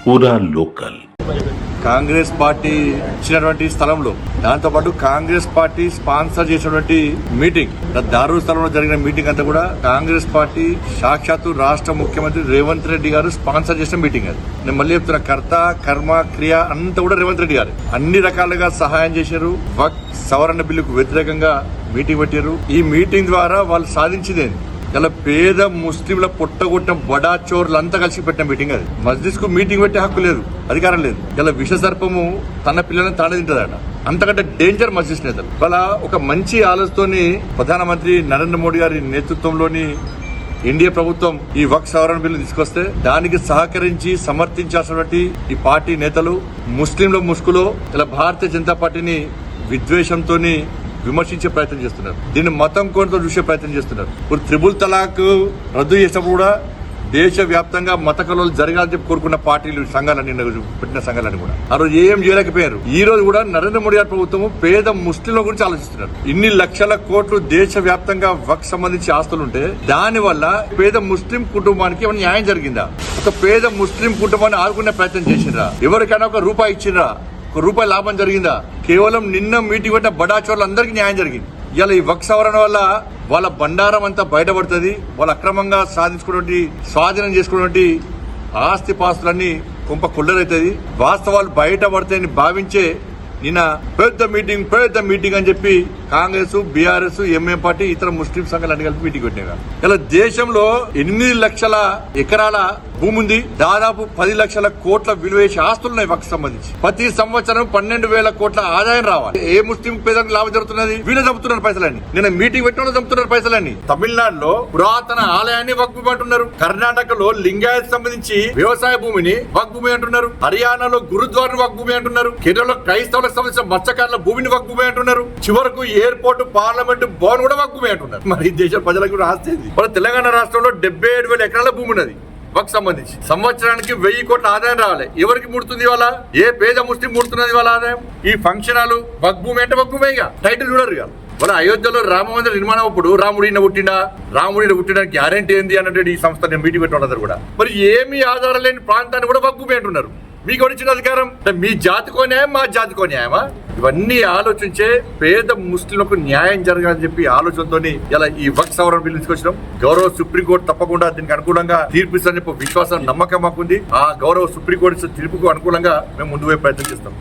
పూరా local. Congress party ఇచ్చినటువంటి స్థలంలో దాంతోపాటు కాంగ్రెస్ పార్టీ స్పాన్సర్ చేసినటువంటి మీటింగ్ దారుణ స్థలంలో జరిగిన మీటింగ్ అంతా కూడా కాంగ్రెస్ పార్టీ సాక్షాత్తు రాష్ట్ర ముఖ్యమంత్రి రేవంత్ రెడ్డి గారు స్పాన్సర్ చేసిన మీటింగ్ అది. నేను మళ్ళీ చెప్తున్నా, కర్త కర్మ క్రియ అంతా కూడా రేవంత్ రెడ్డి గారు అన్ని రకాలుగా సహాయం చేశారు. వక్ఫ్ సవరణ బిల్లుకు వ్యతిరేకంగా మీటింగ్ పెట్టారు. ఈ మీటింగ్ ద్వారా వాళ్ళు సాధించింది ఇలా పేద ముస్లింల పొట్టగొట్టిన బడా చోర్లంతా కలిసి పెట్టిన మీటింగ్ అది. మస్జిద్ కు మీటింగ్ పెట్టే హక్కు లేదు, అధికారం లేదు. ఇలా విష సర్పము తన పిల్లలను తానే తింటదట. అంతకంటే డేంజర్ మస్జిద్ నేతలు. ఇలా ఒక మంచి ఆలోచనతోని ప్రధానమంత్రి నరేంద్ర మోడీ గారి నేతృత్వంలోని ఎన్డీఏ ప్రభుత్వం ఈ వక్ఫ్ సవరణ బిల్లు తీసుకొస్తే దానికి సహకరించి సమర్థించాల్సినటువంటి ఈ పార్టీ నేతలు ముస్లింల ముసుగులో ఇలా భారతీయ జనతా పార్టీని విద్వేషంతోని విమర్శించే ప్రయత్నం చేస్తున్నారు. దీన్ని మతం కోణంతో చూసే ప్రయత్నం చేస్తున్నారు. ఇప్పుడు త్రిబుల్ తలాక్ రద్దు చేసినప్పుడు కూడా దేశవ్యాప్తంగా మత కలవలు జరగాలని చెప్పి కోరుకున్న పార్టీలు సంఘాలన్నీ పెట్టిన సంఘాలన్నీ కూడా ఆ రోజు ఏం చేయలేకపోయారు. ఈ రోజు కూడా నరేంద్ర మోడీ గారి ప్రభుత్వం పేద ముస్లింల గురించి ఆలోచిస్తున్నారు. ఇన్ని లక్షల కోట్లు దేశవ్యాప్తంగా వక్ఫ్ సంబంధించి ఆస్తులుంటే దాని వల్ల పేద ముస్లిం కుటుంబానికి ఏమైనా న్యాయం జరిగిందా? ఒక పేద ముస్లిం కుటుంబాన్ని ఆదుకునే ప్రయత్నం చేసిండ్రా? ఎవరికైనా ఒక రూపాయి ఇచ్చిండ్రా? ఒక రూపాయి లాభం జరిగిందా? కేవలం నిన్న మీటింగ్ పెట్టిన బడా చోర్లందరికీ న్యాయం జరిగింది. ఇలా ఈ వక్ఫ్ సవరణ వల్ల వాళ్ళ బండారం అంతా బయటపడుతుంది. వాళ్ళు అక్రమంగా స్వాధీనం చేసుకున్నటువంటి ఆస్తి పాస్తులన్నీ కొంప కుళ్ళరైతుంది. వాస్తవాలు బయటపడతాయని భావించే నిన్న పెద్ద మీటింగ్ అని చెప్పి కాంగ్రెస్, బీఆర్ఎస్, ఎంఎం పార్టీ ఇతర ముస్లిం సంఘాలు అన్ని కలిపి మీటింగ్ పెట్టినా. ఇలా దేశంలో 8 లక్షల ఎకరాల భూమి ఉంది. దాదాపు 10 లక్షల కోట్ల విలువ చేసే ఆస్తులున్నాయి వక్ఫ్ సంబంధించి. ప్రతి సంవత్సరం 12,000 కోట్ల ఆదాయం రావాలి. ఏ ముస్లిం పేదలకు లాభం జరుగుతున్నది? వీళ్ళు చంపుతున్నారు పైసలన్నీ. నిన్న మీటింగ్ పెట్టిన చంపుతున్నారు పైసలన్నీ. తమిళనాడులో పురాతన ఆలయాన్ని వక్ఫ్ భూమి అంటున్నారు. కర్ణాటకలో లింగాయత్ సంబంధించి వ్యవసాయ భూమిని వక్ఫ్ భూమి అంటున్నారు. హర్యానాలో గురుద్వారా వక్ఫ్ భూమి అంటున్నారు. కేరళలో క్రైస్తవులకు సంబంధించిన మత్స్యకారుల భూమిని వక్ఫ్ భూమి అంటున్నారు. చివరకు ఎయిర్పోర్ట్, పార్లమెంట్ భవన్ కూడా వక్ఫ్ భూమి అంటున్నారు. మరి దేశ ప్రజలకు రాస్తే మన తెలంగాణ రాష్ట్రంలో 77,000 ఎకరాల భూమి ఉన్నది వక్ఫ్ సంబంధించి. సంవత్సరానికి 1,000 కోట్ల ఆదాయం రావాలి. ఎవరికి ముడుతుంది ఇవాళ? ఏ పేద ముస్లిం ముడుతున్నది వాళ్ళ ఆదాయం? ఈ ఫంక్షన్ హాలు వక్ఫ్ భూమి అంటే వక్ఫ్ భూమి టైటిల్ చూడరు ఇక. వాళ్ళ అయోధ్యలో రామ మందిర నిర్మాణం అప్పుడు రాముడిని పుట్టిన గ్యారెంటీ ఏంది అన్నట్టు ఈ సంస్థ మీటింగ్ పెట్టిన కూడా మరి ఏమీ ఆధారం లేని ప్రాంతాన్ని కూడా వక్ఫ్ భూమి అంటున్నారు. మీకు వచ్చిన అధికారం మీ జాతికో న్యాయం, మా జాతికో న్యాయమా? ఇవన్నీ ఆలోచించే పేద ముస్లింలకు న్యాయం జరగాలని చెప్పి ఆలోచనతో ఇలా ఈ వక్ఫ్ సవరణ బిల్లు తీసుకొచ్చినాం. గౌరవ సుప్రీంకోర్టు తప్పకుండా దీనికి అనుకూలంగా తీర్పిస్తుందని విశ్వాసం, నమ్మకం మాకుంది. ఆ గౌరవ సుప్రీంకోర్టు తీర్పుకు అనుకూలంగా మేము ముందు ప్రయత్నం చేస్తాం.